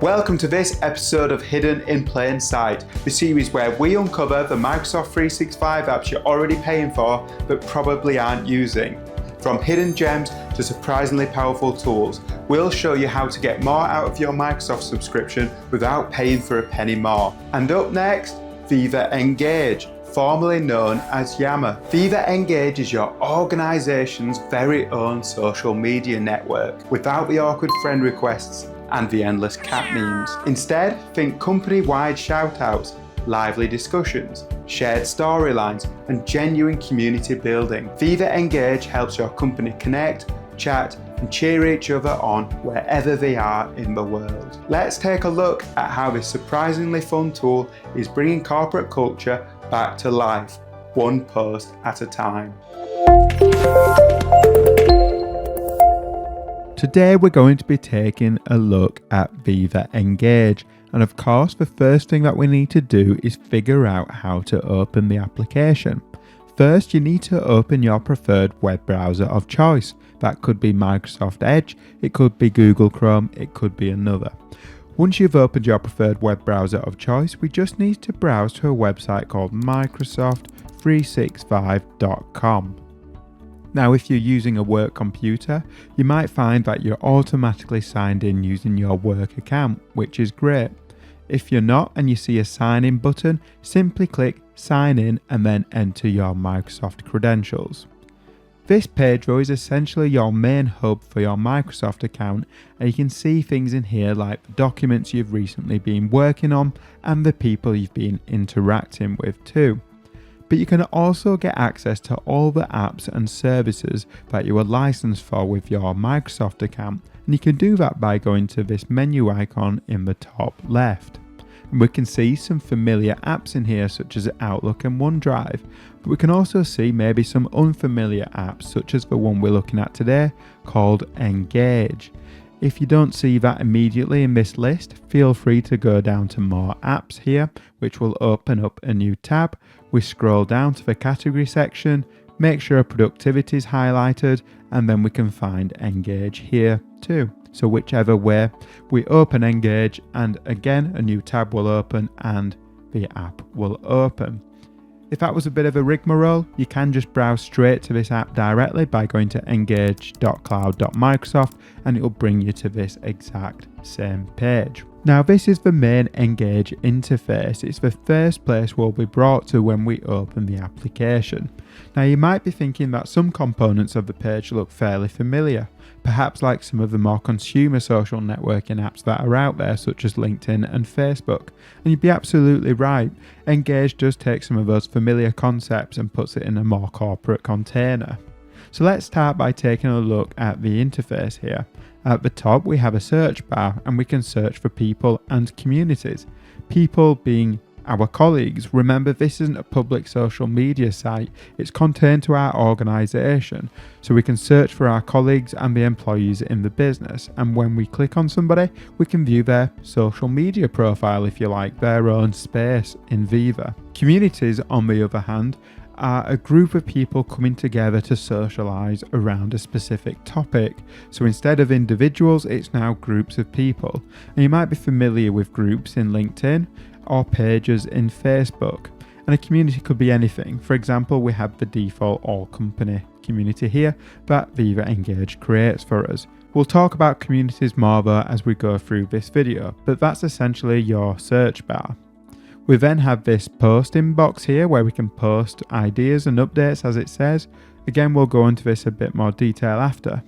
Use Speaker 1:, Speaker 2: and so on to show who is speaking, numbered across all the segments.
Speaker 1: Welcome to this episode of Hidden in Plain Sight, the series where we uncover the Microsoft 365 apps you're already paying for but probably aren't using. From hidden gems to surprisingly powerful tools, we'll show you how to get more out of your Microsoft subscription without paying for a penny more. And up next, Viva Engage, formerly known as Yammer. Viva Engage is your organization's very own social media network, without the awkward friend requests and the endless cat memes. Instead, think company-wide shout-outs, lively discussions, shared storylines, and genuine community building. Viva Engage helps your company connect, chat, and cheer each other on wherever they are in the world. Let's take a look at how this surprisingly fun tool is bringing corporate culture back to life, one post at a time. Today we're going to be taking a look at Viva Engage, and of course the first thing that we need to do is figure out how to open the application. First, you need to open your preferred web browser of choice. That could be Microsoft Edge, it could be Google Chrome, it could be another. Once you've opened your preferred web browser of choice, we just need to browse to a website called Microsoft365.com. Now, if you're using a work computer, you might find that you're automatically signed in using your work account, which is great. If you're not and you see a sign in button, simply click sign in and then enter your Microsoft credentials. This page row is essentially your main hub for your Microsoft account, and you can see things in here like the documents you've recently been working on and the people you've been interacting with too. But you can also get access to all the apps and services that you are licensed for with your Microsoft account, and you can do that by going to this menu icon in the top left. And we can see some familiar apps in here such as Outlook and OneDrive, but we can also see maybe some unfamiliar apps such as the one we're looking at today called Engage. If you don't see that immediately in this list, feel free to go down to more apps here, which will open up a new tab. We scroll down to the category section, make sure productivity is highlighted, and then we can find Engage here too. So whichever way, we open Engage and again a new tab will open and the app will open. If that was a bit of a rigmarole, you can just browse straight to this app directly by going to engage.cloud.microsoft and it will bring you to this exact same page. Now this is the main Engage interface. It's the first place we'll be brought to when we open the application. Now you might be thinking that some components of the page look fairly familiar, perhaps like some of the more consumer social networking apps that are out there such as LinkedIn and Facebook. And you'd be absolutely right, Engage does take some of those familiar concepts and puts it in a more corporate container. So let's start by taking a look at the interface here. At the top we have a search bar and we can search for people and communities. People being our colleagues. Remember, this isn't a public social media site, it's contained to our organisation, so we can search for our colleagues and the employees in the business, and when we click on somebody we can view their social media profile, if you like, their own space in Viva. Communities, on the other hand, are a group of people coming together to socialise around a specific topic. So instead of individuals, it's now groups of people. And you might be familiar with groups in LinkedIn or pages in Facebook. And a community could be anything. For example, we have the default all company community here that Viva Engage creates for us. We'll talk about communities more though as we go through this video, but that's essentially your search bar. We then have this post inbox here where we can post ideas and updates as it says. Again, we'll go into this a bit more detail after.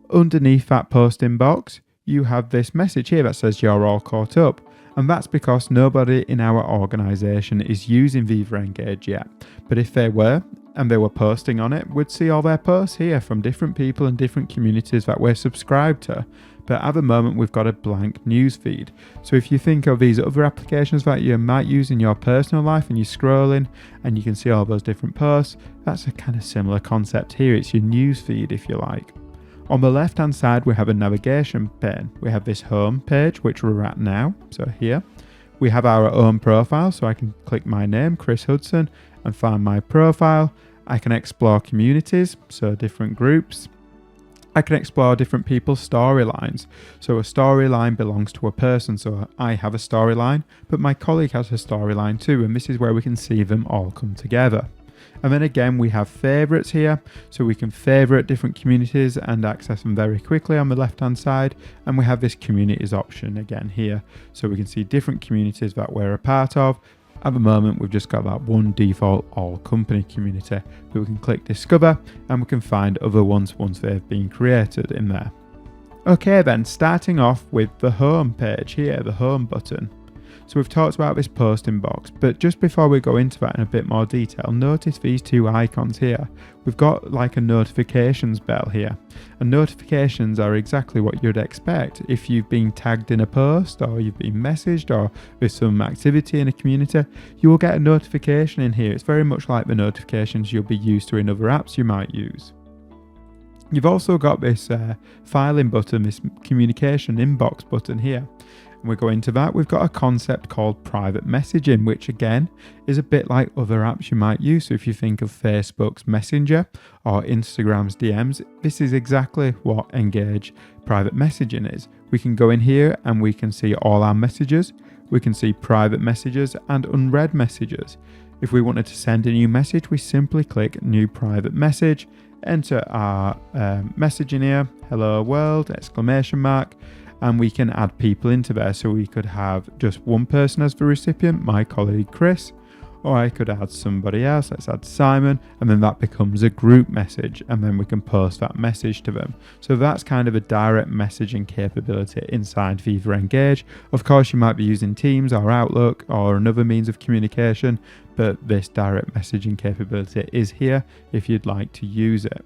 Speaker 1: Underneath that post inbox, you have this message here that says you're all caught up. And that's because nobody in our organisation is using Viva Engage yet. But if they were, and they were posting on it, we'd see all their posts here from different people and different communities that we're subscribed to. But at the moment we've got a blank news feed. So if you think of these other applications that you might use in your personal life and you're scrolling and you can see all those different posts, that's a kind of similar concept here. It's your news feed, if you like. On the left hand side we have a navigation pane. We have this home page which we're at now, so here. We have our own profile, so I can click my name, Chris Hudson, and find my profile. I can explore communities, so different groups. I can explore different people's storylines. So a storyline belongs to a person. So I have a storyline, but my colleague has a storyline too. And this is where we can see them all come together. And then again, we have favorites here. So we can favorite different communities and access them very quickly on the left-hand side. And we have this communities option again here. So we can see different communities that we're a part of. At the moment, we've just got that one default all company community, but we can click discover and we can find other ones once they've been created in there. Okay then, starting off with the home page here, the home button. So we've talked about this posting box, but just before we go into that in a bit more detail, notice these two icons here. We've got like a notifications bell here, and notifications are exactly what you'd expect. If you've been tagged in a post, or you've been messaged, or with some activity in a community, you will get a notification in here. It's very much like the notifications you'll be used to in other apps you might use. You've also got this filing button, this communication inbox button here. And we go into that, we've got a concept called private messaging, which again is a bit like other apps you might use. So if you think of Facebook's Messenger or Instagram's DMs, this is exactly what Engage private messaging is. We can go in here and we can see all our messages. We can see private messages and unread messages. If we wanted to send a new message, we simply click new private message, enter our message in here, hello world, exclamation mark. And we can add people into there. So we could have just one person as the recipient, my colleague Chris, or I could add somebody else. Let's add Simon, and then that becomes a group message, and then we can post that message to them. So that's kind of a direct messaging capability inside Viva Engage. Of course, you might be using Teams or Outlook or another means of communication, but this direct messaging capability is here if you'd like to use it.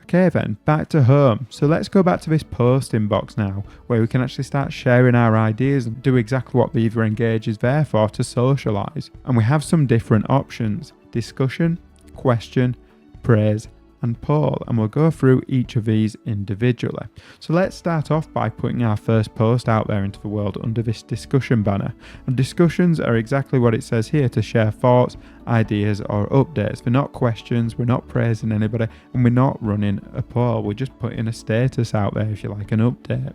Speaker 1: Okay then, back to home. So let's go back to this posting box now, where we can actually start sharing our ideas and do exactly what Viva Engage is there for, to socialise. And we have some different options: discussion, question, praise, and poll, and we'll go through each of these individually. So let's start off by putting our first post out there into the world under this discussion banner. And discussions are exactly what it says here, to share thoughts, ideas or updates. They're not questions, we're not praising anybody, and we're not running a poll. We're just putting a status out there, if you like, an update.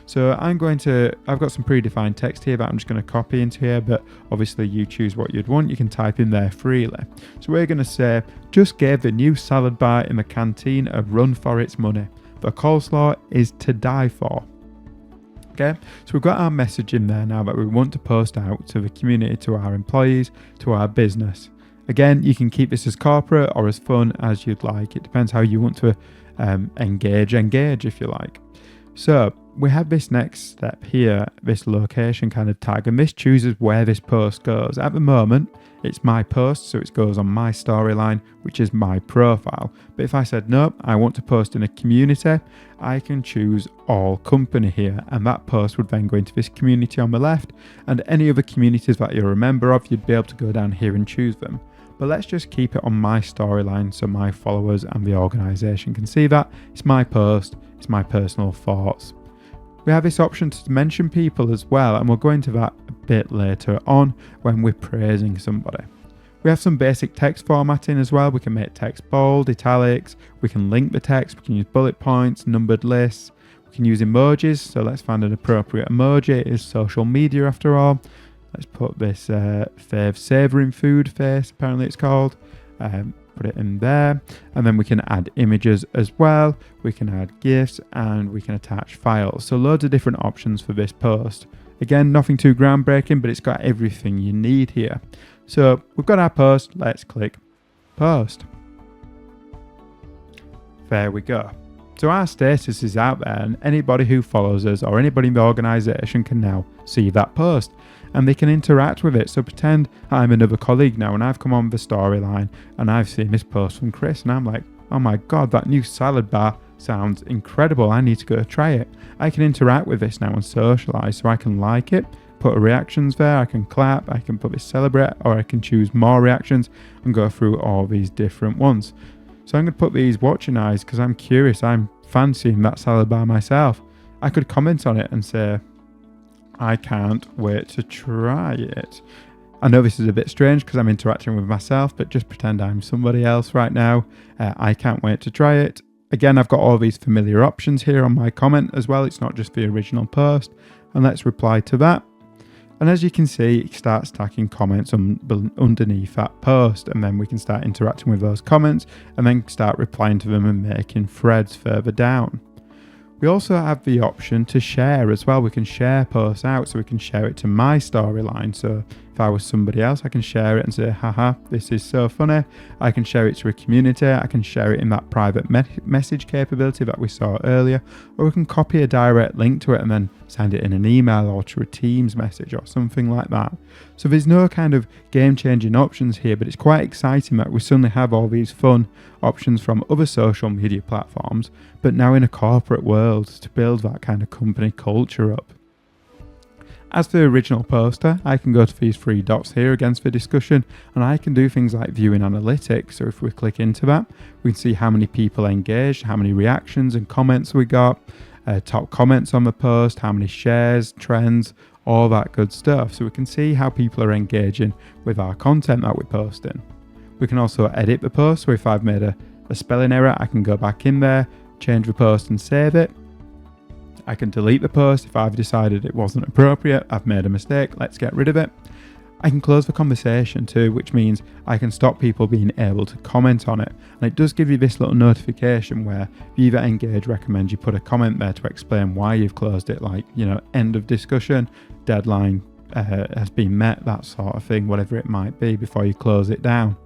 Speaker 1: So I've got some predefined text here that I'm just going to copy into here, but obviously you choose what you'd want. You can type in there freely. So we're going to say, just gave the new salad bar in the canteen a run for its money. The coleslaw is to die for. Okay, so we've got our message in there now that we want to post out to the community, to our employees, to our business. Again, you can keep this as corporate or as fun as you'd like. It depends how you want to engage if you like. So we have this next step here, this location kind of tag, and this chooses where this post goes. At the moment, it's my post, so it goes on my storyline, which is my profile. But if I said, nope, I want to post in a community, I can choose all company here, and that post would then go into this community on the left, and any other communities that you're a member of, you'd be able to go down here and choose them. But let's just keep it on my storyline so my followers and the organisation can see that. It's my post, it's my personal thoughts. We have this option to mention people as well, and we'll go into that a bit later on when we're praising somebody. We have some basic text formatting as well. We can make text bold, italics, we can link the text, we can use bullet points, numbered lists, we can use emojis. So let's find an appropriate emoji. It is social media after all. Let's put this fave savouring food face, apparently it's called. Put it in there, and then we can add images as well, we can add GIFs, and we can attach files. So loads of different options for this post. Again, nothing too groundbreaking, but it's got everything you need here. So we've got our post, let's click post. There we go. So our status is out there, and anybody who follows us or anybody in the organisation can now see that post, and they can interact with it. So pretend I'm another colleague now, and I've come on the storyline and I've seen this post from Chris, and I'm like, oh my god, that new salad bar sounds incredible, I need to go try it. I can interact with this now and socialise, so I can like it, put reactions there, I can clap, I can put this celebrate, or I can choose more reactions and go through all these different ones. So I'm going to put these watching eyes because I'm curious, I'm fancying that salad bar myself. I could comment on it and say, I can't wait to try it. I know this is a bit strange because I'm interacting with myself, but just pretend I'm somebody else right now. I can't wait to try it. Again, I've got all these familiar options here on my comment as well. It's not just the original post. And let's reply to that. And as you can see, it starts stacking comments underneath that post, and then we can start interacting with those comments and then start replying to them and making threads further down. We also have the option to share as well. We can share posts out, so we can share it to my storyline. So if I was somebody else, I can share it and say, haha, this is so funny. I can share it to a community. I can share it in that private message capability that we saw earlier, or we can copy a direct link to it and then send it in an email or to a Teams message or something like that. So there's no kind of game-changing options here, but it's quite exciting that we suddenly have all these fun options from other social media platforms, but now in a corporate world to build that kind of company culture up. As for the original poster, I can go to these three dots here against the discussion, and I can do things like viewing analytics. So if we click into that, we can see how many people engaged, how many reactions and comments we got, top comments on the post, how many shares, trends, all that good stuff. So we can see how people are engaging with our content that we're posting. We can also edit the post. So if I've made a spelling error, I can go back in there, change the post and save it. I can delete the post if I've decided it wasn't appropriate. I've made a mistake. Let's get rid of it. I can close the conversation too, which means I can stop people being able to comment on it. And it does give you this little notification where Viva Engage recommends you put a comment there to explain why you've closed it, like, end of discussion, deadline has been met, that sort of thing, whatever it might be, before you close it down.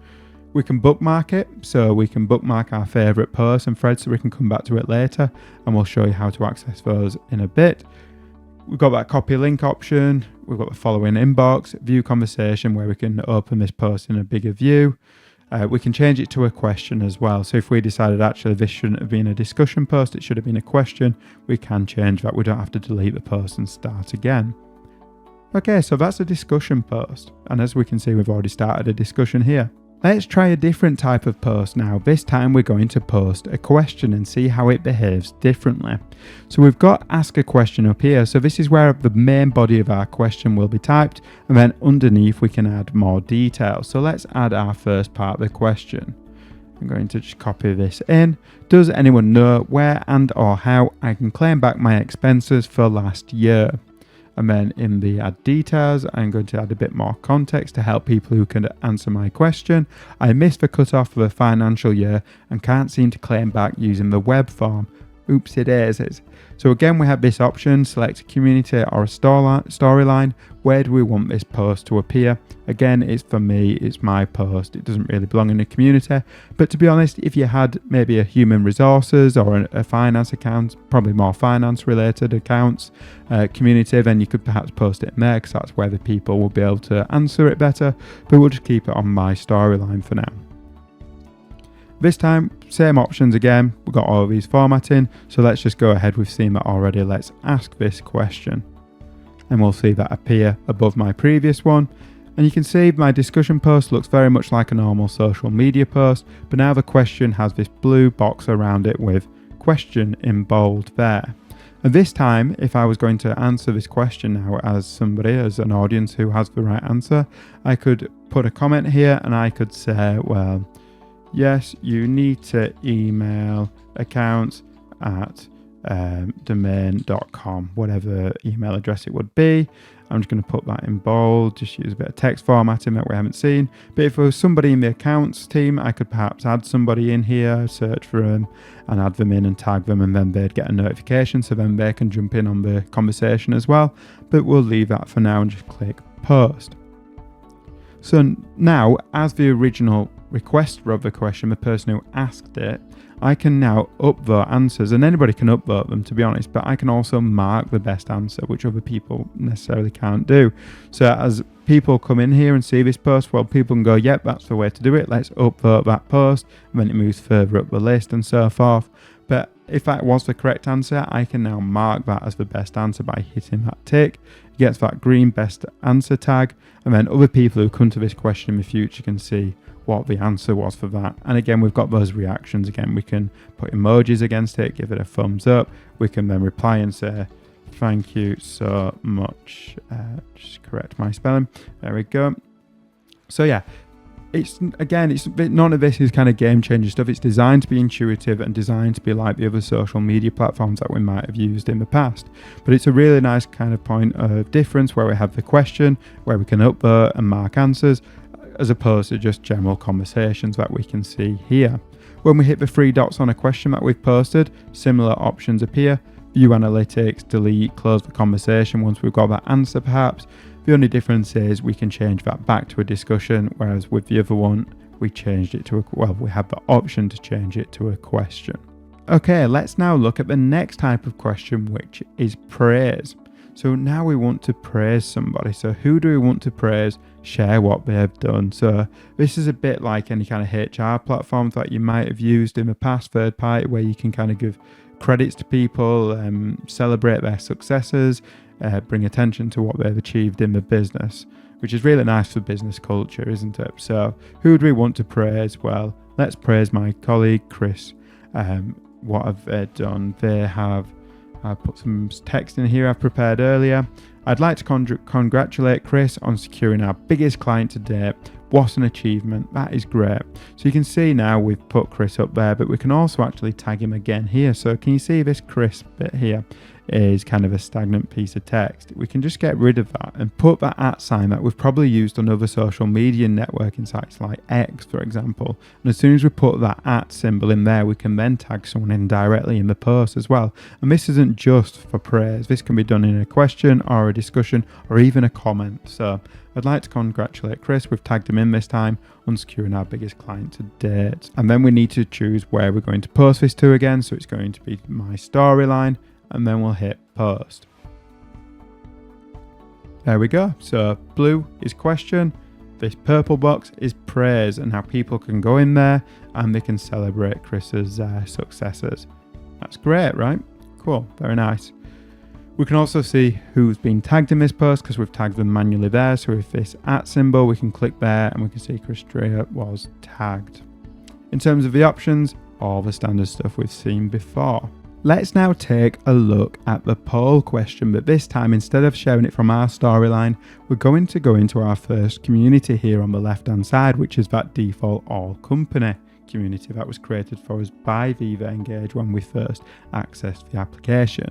Speaker 1: We can bookmark it, so we can bookmark our favourite posts and threads so we can come back to it later, and we'll show you how to access those in a bit. We've got that copy link option, we've got the following inbox, view conversation where we can open this post in a bigger view. We can change it to a question as well, so if we decided actually this shouldn't have been a discussion post, it should have been a question, we can change that. We don't have to delete the post and start again. Okay, so that's a discussion post, and as we can see, we've already started a discussion here. Let's try a different type of post now. This time we're going to post a question and see how it behaves differently. So we've got ask a question up here. So this is where the main body of our question will be typed, and then underneath we can add more details. So let's add our first part of the question. I'm going to just copy this in. Does anyone know where and or how I can claim back my expenses for last year? And then in the add details, I'm going to add a bit more context to help people who can answer my question. I missed the cutoff for the financial year and can't seem to claim back using the web form. Oopsie daisies. So again, we have this option, select a community or a storyline. Where do we want this post to appear? Again, it's for me, it's my post. It doesn't really belong in a community. But to be honest, if you had maybe a human resources or a finance account, probably more finance related accounts, community, then you could perhaps post it in there because that's where the people will be able to answer it better. But we'll just keep it on my storyline for now. This time, same options again, we've got all of these formatting, so let's just go ahead, we've seen that already, let's ask this question. And we'll see that appear above my previous one. And you can see my discussion post looks very much like a normal social media post, but now the question has this blue box around it with question in bold there. And this time, if I was going to answer this question now as an audience who has the right answer, I could put a comment here and I could say, well, yes, you need to email accounts at domain.com, whatever email address it would be. I'm just going to put that in bold, just use a bit of text formatting that we haven't seen. But if there was somebody in the accounts team, I could perhaps add somebody in here, search for them and add them in and tag them, and then they'd get a notification, so then they can jump in on the conversation as well. But we'll leave that for now and just click post. So now, as the original requester of the question, the person who asked it, I can now upvote answers, and anybody can upvote them, to be honest, but I can also mark the best answer, which other people necessarily can't do. So as people come in here and see this post, well, people can go, yep, that's the way to do it, let's upvote that post, and then it moves further up the list and so forth. But if that was the correct answer, I can now mark that as the best answer by hitting that tick. It gets that green best answer tag, and then other people who come to this question in the future can see what the answer was for that. And again, we've got those reactions. Again, we can put emojis against it, give it a thumbs up. We can then reply and say, thank you so much. Just correct my spelling. There we go. So yeah, none of this is kind of game changer stuff. It's designed to be intuitive and designed to be like the other social media platforms that we might have used in the past. But it's a really nice kind of point of difference where we have the question, where we can upvote and mark answers, as opposed to just general conversations that we can see here. When we hit the three dots on a question that we've posted, similar options appear. View analytics, delete, close the conversation once we've got that answer perhaps. The only difference is we can change that back to a discussion, whereas with the other one, we changed it to we have the option to change it to a question. Okay, let's now look at the next type of question, which is praise. So now we want to praise somebody. So who do we want to praise? Share what they have done. So this is a bit like any kind of HR platforms that you might have used in the past, third party, where you can kind of give credits to people, celebrate their successes, bring attention to what they've achieved in the business, which is really nice for business culture, isn't it? So who do we want to praise? Well, let's praise my colleague Chris. What have they done? I've put some text in here I've prepared earlier. I'd like to congratulate Chris on securing our biggest client to date. What an achievement. That is great. So you can see now we've put Chris up there, but we can also actually tag him again here. So can you see this Chris bit here is kind of a stagnant piece of text? We can just get rid of that and put that @ sign that we've probably used on other social media networking sites like X, for example. And as soon as we put that @ symbol in there, we can then tag someone in directly in the post as well. And this isn't just for praise. This can be done in a question or a discussion or even a comment. So I'd like to congratulate Chris. We've tagged him in this time on securing our biggest client to date. And then we need to choose where we're going to post this to again. So it's going to be my storyline, and then we'll hit post. There we go. So blue is question. This purple box is praise, and how people can go in there and they can celebrate Chris's successes. That's great, right? Cool. Very nice. We can also see who's been tagged in this post because we've tagged them manually there. So with this @ symbol, we can click there and we can see Chris Dreyer was tagged. In terms of the options, all the standard stuff we've seen before. Let's now take a look at the poll question, but this time instead of sharing it from our storyline, we're going to go into our first community here on the left hand side, which is that default all company community that was created for us by Viva Engage when we first accessed the application.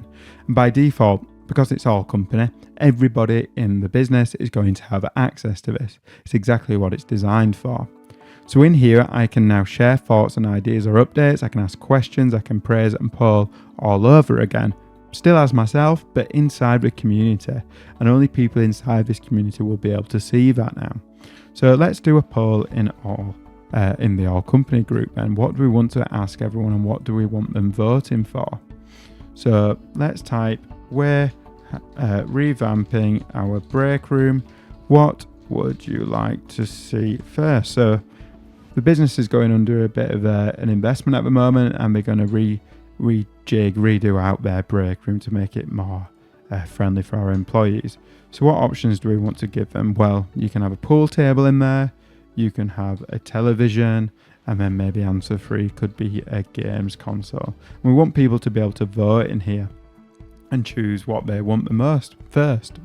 Speaker 1: And by default, because it's all company, everybody in the business is going to have access to this. It's exactly what it's designed for. So in here, I can now share thoughts and ideas or updates. I can ask questions, I can praise and poll all over again. Still as myself, but inside the community. And only people inside this community will be able to see that now. So let's do a poll in the all company group. And what do we want to ask everyone and what do we want them voting for? So let's type, we're revamping our break room. What would you like to see first? So the business is going under a bit of an investment at the moment, and they're going to redo out their break room to make it more friendly for our employees. So what options do we want to give them? Well, you can have a pool table in there, you can have a television, and then maybe answer 3 could be a games console. And we want people to be able to vote in here and choose what they want the most first.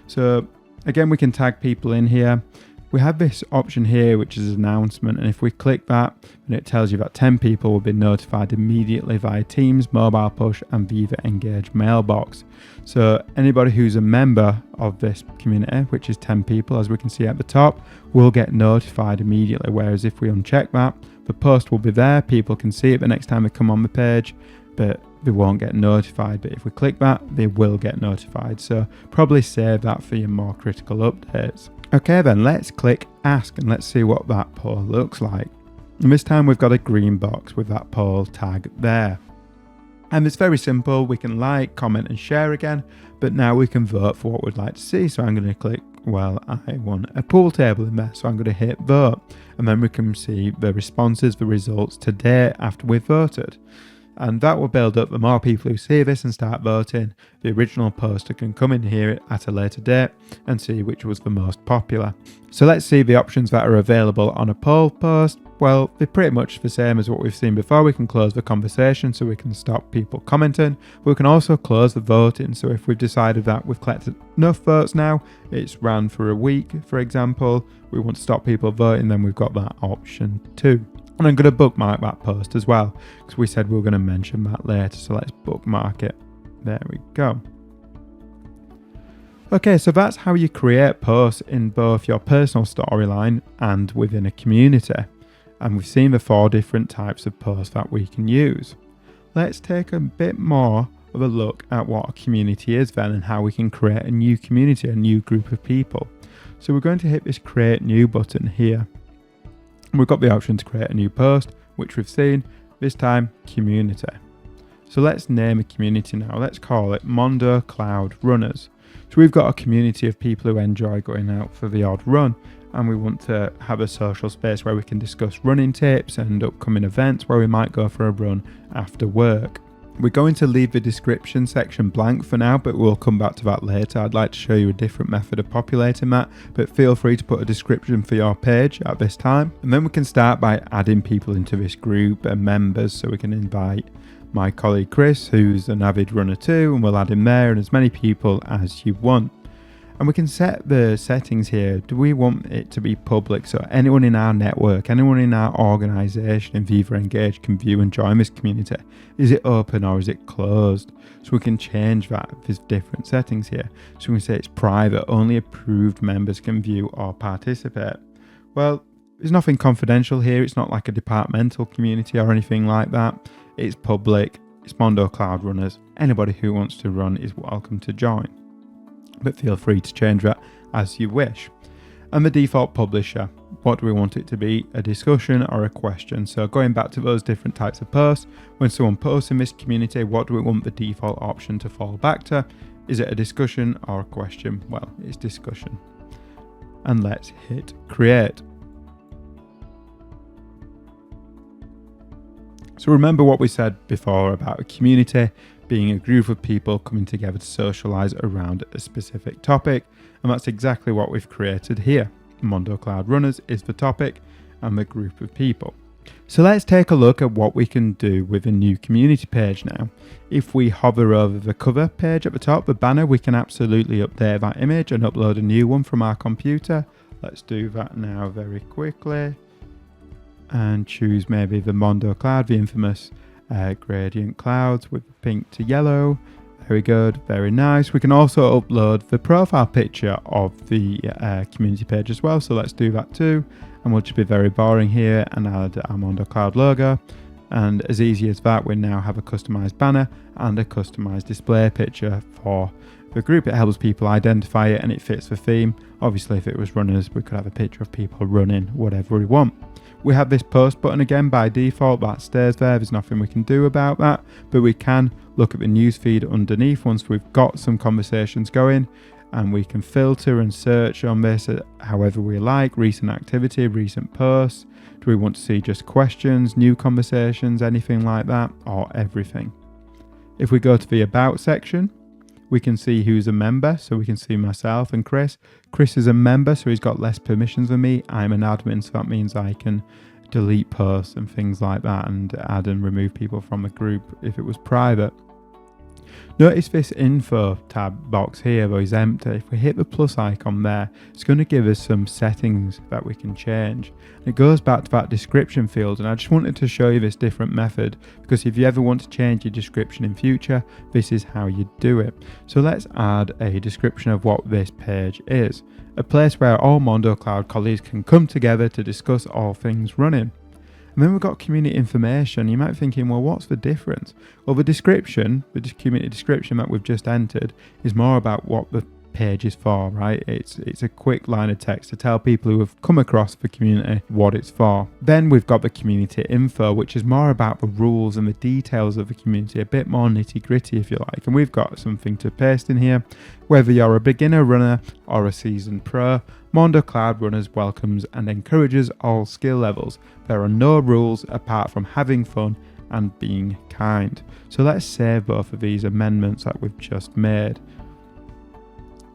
Speaker 1: So again, we can tag people in here. We have this option here, which is announcement, and if we click that, then it tells you that 10 people will be notified immediately via Teams, mobile push, and Viva Engage mailbox. So anybody who's a member of this community, which is 10 people, as we can see at the top, will get notified immediately, whereas if we uncheck that, the post will be there, people can see it the next time they come on the page, but they won't get notified. But if we click that, they will get notified. So probably save that for your more critical updates. Okay then, let's click ask and let's see what that poll looks like. And this time we've got a green box with that poll tag there. And it's very simple. We can like, comment and share again, but now we can vote for what we'd like to see. So I'm going to click, well, I want a pool table in there. So I'm going to hit vote, and then we can see the responses, the results today after we've voted. and that will build up. The more people who see this and start voting, the original poster can come in here at a later date and see which was the most popular. So let's see the options that are available on a poll post. Well, they're pretty much the same as what we've seen before. We can close the conversation so we can stop people commenting. We can also close the voting. So if we've decided that we've collected enough votes now, it's ran for a week, for example, we want to stop people voting, then we've got that option too. And I'm going to bookmark that post as well, because we said we were going to mention that later. So let's bookmark it. There we go. Okay, so that's how you create posts in both your personal storyline and within a community. And we've seen the 4 different types of posts that we can use. Let's take a bit more of a look at what a community is then and how we can create a new community, a new group of people. So we're going to hit this create new button here. And we've got the option to create a new post, which we've seen, this time community. So let's name a community now. Let's call it Mondo Cloud Runners. So we've got a community of people who enjoy going out for the odd run, and we want to have a social space where we can discuss running tips and upcoming events where we might go for a run after work. We're going to leave the description section blank for now, but we'll come back to that later. I'd like to show you a different method of populating that, but feel free to put a description for your page at this time. And then we can start by adding people into this group and members, so we can invite my colleague Chris, who's an avid runner too, and we'll add him there, and as many people as you want. And we can set the settings here. Do we want it to be public? So anyone in our network, anyone in our organization in Viva Engage can view and join this community. Is it open or is it closed? So we can change that. There's different settings here. So we can say it's private, only approved members can view or participate. Well, there's nothing confidential here. It's not like a departmental community or anything like that. It's public. It's Mondo Cloud Runners. Anybody who wants to run is welcome to join. But feel free to change that as you wish. And the default publisher, what do we want it to be? A discussion or a question? So going back to those different types of posts, when someone posts in this community, what do we want the default option to fall back to? Is it a discussion or a question? Well, it's discussion. And let's hit create. So remember what we said before about a community being a group of people coming together to socialize around a specific topic, and that's exactly what we've created here. Mondo Cloud Runners is the topic and the group of people. So let's take a look at what we can do with a new community page now. If we hover over the cover page at the top, the banner, we can absolutely update that image and upload a new one from our computer. Let's do that now very quickly and choose maybe the Mondo Cloud, the infamous gradient clouds with pink to yellow. Very good, very nice. We can also upload the profile picture of the community page as well, so let's do that too. And we'll just be very boring here and add our Mondo Cloud logo. And as easy as that, we now have a customized banner and a customized display picture for the group. It helps people identify it and it fits the theme. Obviously, if it was runners, we could have a picture of people running, whatever we want. We have this post button again by default, that stays there. There's nothing we can do about that, but we can look at the newsfeed underneath once we've got some conversations going, and we can filter and search on this however we like. Recent activity, recent posts. Do we want to see just questions, new conversations, anything like that, or everything? If we go to the about section, we can see who's a member, so we can see myself and Chris. Chris is a member, so he's got less permissions than me. I'm an admin, so that means I can delete posts and things like that and add and remove people from the group if it was private. Notice this info tab box here though is empty. If we hit the plus icon there, it's going to give us some settings that we can change. And it goes back to that description field, and I just wanted to show you this different method because if you ever want to change your description in future, this is how you do it. So let's add a description of what this page is. A place where all Mondo Cloud colleagues can come together to discuss all things running. And then we've got community information. You might be thinking, well, what's the difference? Well, the description, the community description that we've just entered is more about what the page is for, right? It's a quick line of text to tell people who have come across the community what it's for. Then we've got the community info, which is more about the rules and the details of the community, a bit more nitty gritty if you like. And we've got something to paste in here. Whether you're a beginner runner or a seasoned pro, Mondo Cloud Runners welcomes and encourages all skill levels. There are no rules apart from having fun and being kind. So let's save both of these amendments that we've just made.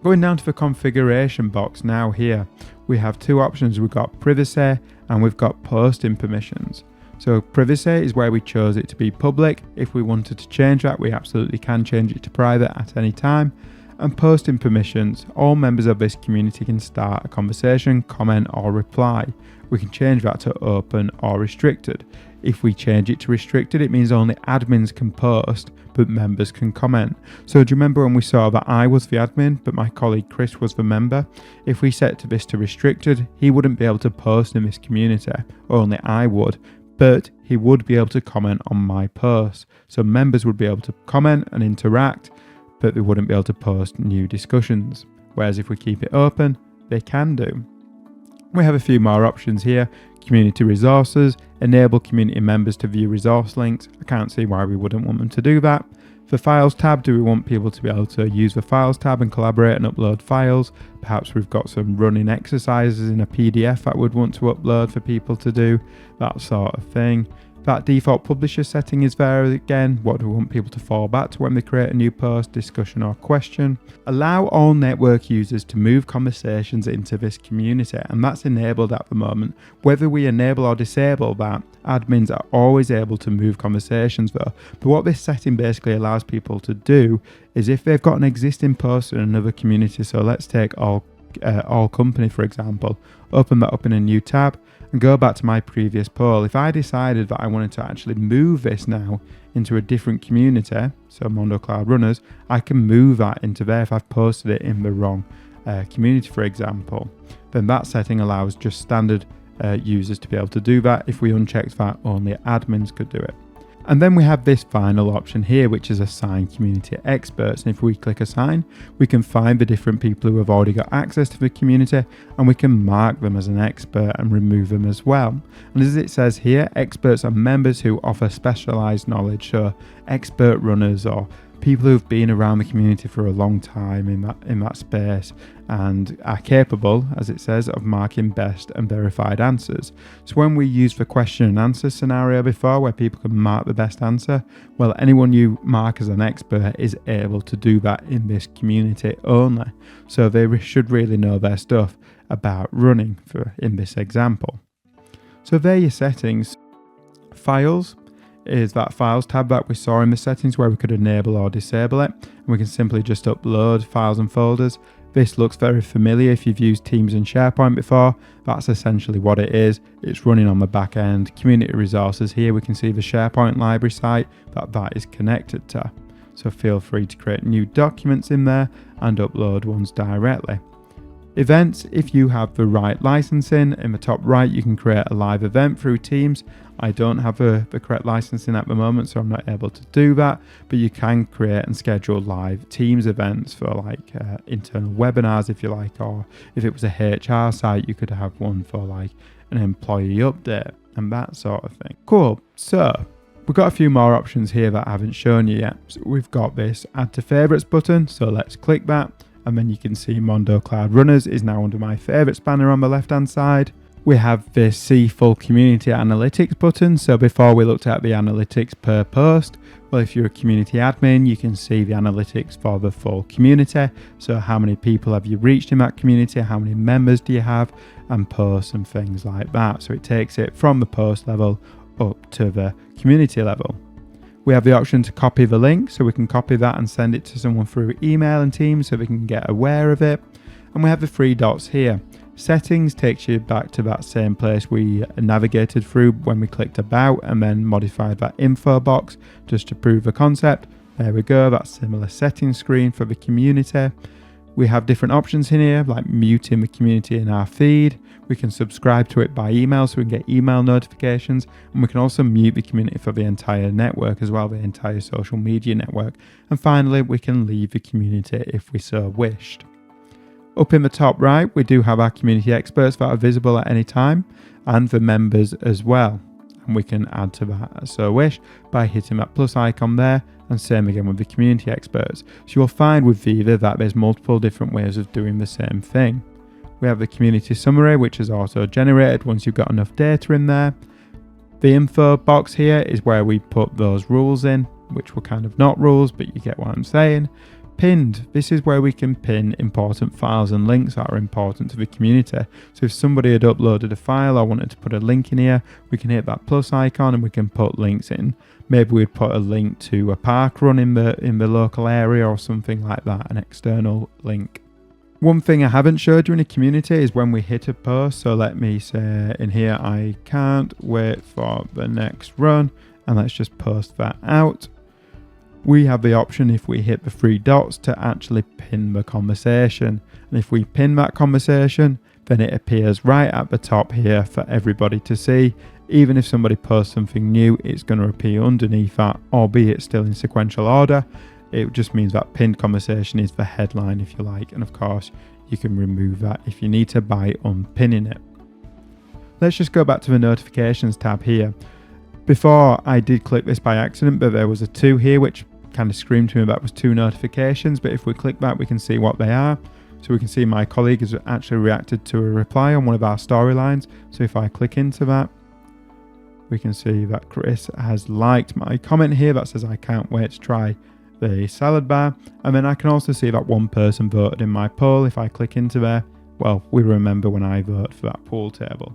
Speaker 1: Going down to the configuration box now here, we have two options. We've got privacy and we've got posting permissions. So privacy is where we chose it to be public. If we wanted to change that, we absolutely can change it to private at any time. And posting permissions, all members of this community can start a conversation, comment or reply. We can change that to open or restricted. If we change it to restricted, it means only admins can post, but members can comment. So do you remember when we saw that I was the admin, but my colleague Chris was the member? If we set this to restricted, he wouldn't be able to post in this community, only I would, but he would be able to comment on my posts. So members would be able to comment and interact, but they wouldn't be able to post new discussions. Whereas if we keep it open, they can do. We have a few more options here. Community resources, enable community members to view resource links. I can't see why we wouldn't want them to do that. The files tab, do we want people to be able to use the files tab and collaborate and upload files? Perhaps we've got some running exercises in a PDF that we'd want to upload for people to do, that sort of thing. That default publisher setting is there again. What do we want people to fall back to when they create a new post, discussion or question? Allow all network users to move conversations into this community, and that's enabled at the moment. Whether we enable or disable that, admins are always able to move conversations though. But what this setting basically allows people to do is if they've got an existing post in another community, so let's take all company for example, open that up in a new tab and go back to my previous poll. If I decided that I wanted to actually move this now into a different community, so Mondo Cloud Runners, I can move that into there if I've posted it in the wrong community, for example. Then that setting allows just standard users to be able to do that. If we unchecked that, only admins could do it. And then we have this final option here, which is assign community experts. And if we click assign, we can find the different people who have already got access to the community, and we can mark them as an expert and remove them as well. And as it says here, experts are members who offer specialized knowledge. So expert runners or people who've been around the community for a long time in that space and are capable, as it says, of marking best and verified answers. So when we used the question and answer scenario before where people can mark the best answer, well, anyone you mark as an expert is able to do that in this community only. So they should really know their stuff about running in this example. So there are your settings. Files is that files tab that we saw in the settings where we could enable or disable it, and we can simply just upload files and folders. This looks very familiar if you've used Teams and SharePoint before. That's essentially what it is. It's running on the back end. Community resources here, we can see the SharePoint library site that is connected to. So feel free to create new documents in there and upload ones directly. Events, if you have the right licensing, in the top right you can create a live event through Teams. I don't have the correct licensing at the moment, so I'm not able to do that, but you can create and schedule live Teams events for like internal webinars if you like, or if it was a HR site you could have one for like an employee update and that sort of thing. Cool, so we've got a few more options here that I haven't shown you yet. So we've got this add to favorites button, so let's click that. And then you can see Mondo Cloud Runners is now under my favorites banner on the left hand side. We have this see full community analytics button. So before we looked at the analytics per post, well, if you're a community admin, you can see the analytics for the full community. So how many people have you reached in that community? How many members do you have? And posts and things like that. So it takes it from the post level up to the community level. We have the option to copy the link, so we can copy that and send it to someone through email and Teams so they can get aware of it. And we have the three dots here. Settings takes you back to that same place we navigated through when we clicked about and then modified that info box just to prove the concept. There we go, that similar settings screen for the community. We have different options in here, like muting the community in our feed. We can subscribe to it by email so we can get email notifications, and we can also mute the community for the entire network as well, the entire social media network. And finally, we can leave the community if we so wished. Up in the top right, we do have our community experts that are visible at any time, and the members as well. And we can add to that as so wish by hitting that plus icon there, and same again with the community experts. So you'll find with Viva that there's multiple different ways of doing the same thing. We have the community summary, which is auto generated once you've got enough data in there. The info box here is where we put those rules in, which were kind of not rules, but you get what I'm saying. Pinned, this is where we can pin important files and links that are important to the community. So if somebody had uploaded a file or wanted to put a link in here, we can hit that plus icon and we can put links in. Maybe we'd put a link to a park run in the local area or something like that, an external link. One thing I haven't showed you in a community is when we hit a post. So let me say in here, I can't wait for the next run, and let's just post that out. We have the option, if we hit the three dots, to actually pin the conversation. And if we pin that conversation, then it appears right at the top here for everybody to see. Even if somebody posts something new, it's going to appear underneath that, albeit still in sequential order. It just means that pinned conversation is the headline, if you like. And of course, you can remove that if you need to by unpinning it. Let's just go back to the notifications tab here. Before I did click this by accident, but there was a 2 here, which kind of screamed to me that was 2 notifications. But if we click that, we can see what they are. So we can see my colleague has actually reacted to a reply on one of our storylines. So if I click into that, we can see that Chris has liked my comment here that says, I can't wait to try the salad bar. And then I can also see that one person voted in my poll. If I click into there, well, we remember when I vote for that pool table.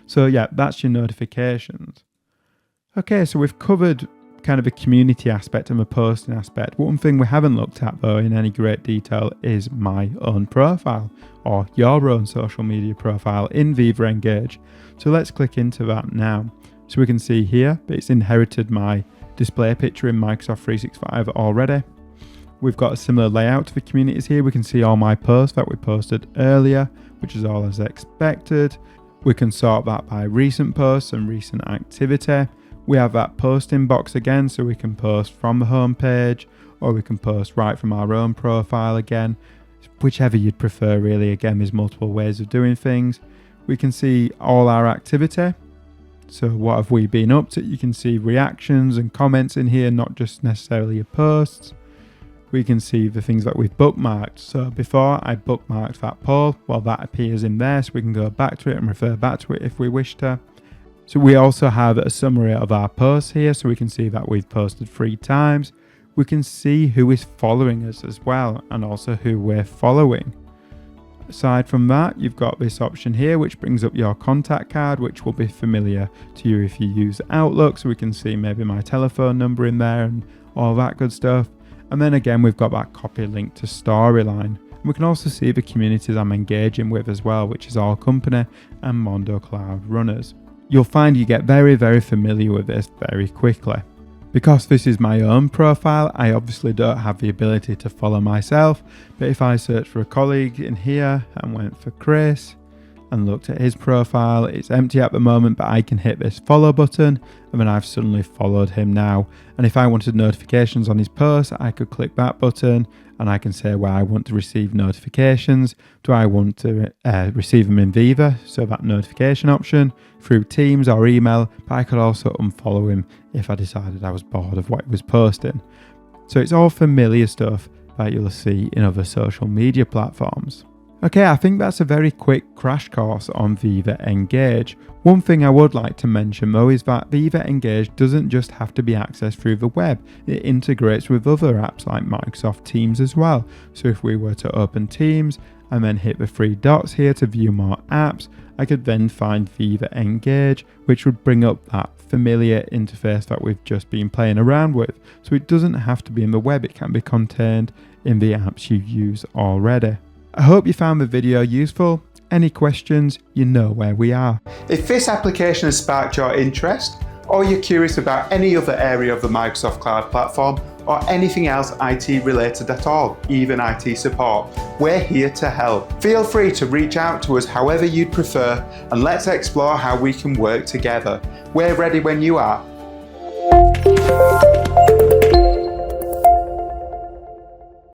Speaker 1: So yeah, that's your notifications. Okay, so we've covered kind of a community aspect and a posting aspect. One thing we haven't looked at though in any great detail is my own profile, or your own social media profile in Viva Engage. So let's click into that now. So we can see here that it's inherited my display picture in Microsoft 365 already. We've got a similar layout to the communities here. We can see all my posts that we posted earlier, which is all as expected. We can sort that by recent posts and recent activity. We have that posting box again, so we can post from the home page, or we can post right from our own profile again, whichever you'd prefer really. Again, there's multiple ways of doing things. We can see all our activity. So what have we been up to? You can see reactions and comments in here, not just necessarily your posts. We can see the things that we've bookmarked. So before I bookmarked that poll, well, that appears in there, so we can go back to it and refer back to it if we wish to. So we also have a summary of our posts here, so we can see that we've posted 3 times. We can see who is following us as well, and also who we're following. Aside from that, you've got this option here which brings up your contact card, which will be familiar to you if you use Outlook, so we can see maybe my telephone number in there and all that good stuff. And then again, we've got that copy link to Storyline. And we can also see the communities I'm engaging with as well, which is All Company and Mondo Cloud Runners. You'll find you get very, very familiar with this very quickly. Because this is my own profile, I obviously don't have the ability to follow myself, but if I search for a colleague in here and went for Chris and looked at his profile, it's empty at the moment, but I can hit this follow button and then I've suddenly followed him now. And if I wanted notifications on his post, I could click that button and I can say where I want to receive notifications. Do I want to receive them in Viva? So that notification option through Teams or email, but I could also unfollow him if I decided I was bored of what he was posting. So it's all familiar stuff that you'll see in other social media platforms. Okay, I think that's a very quick crash course on Viva Engage. One thing I would like to mention though is that Viva Engage doesn't just have to be accessed through the web. It integrates with other apps like Microsoft Teams as well. So if we were to open Teams and then hit the 3 dots here to view more apps, I could then find Viva Engage, which would bring up that familiar interface that we've just been playing around with. So it doesn't have to be in the web, it can be contained in the apps you use already. I hope you found the video useful. Any questions, you know where we are. If this application has sparked your interest, or you're curious about any other area of the Microsoft Cloud Platform, or anything else IT related at all, even IT support, we're here to help. Feel free to reach out to us however you'd prefer, and let's explore how we can work together. We're ready when you are.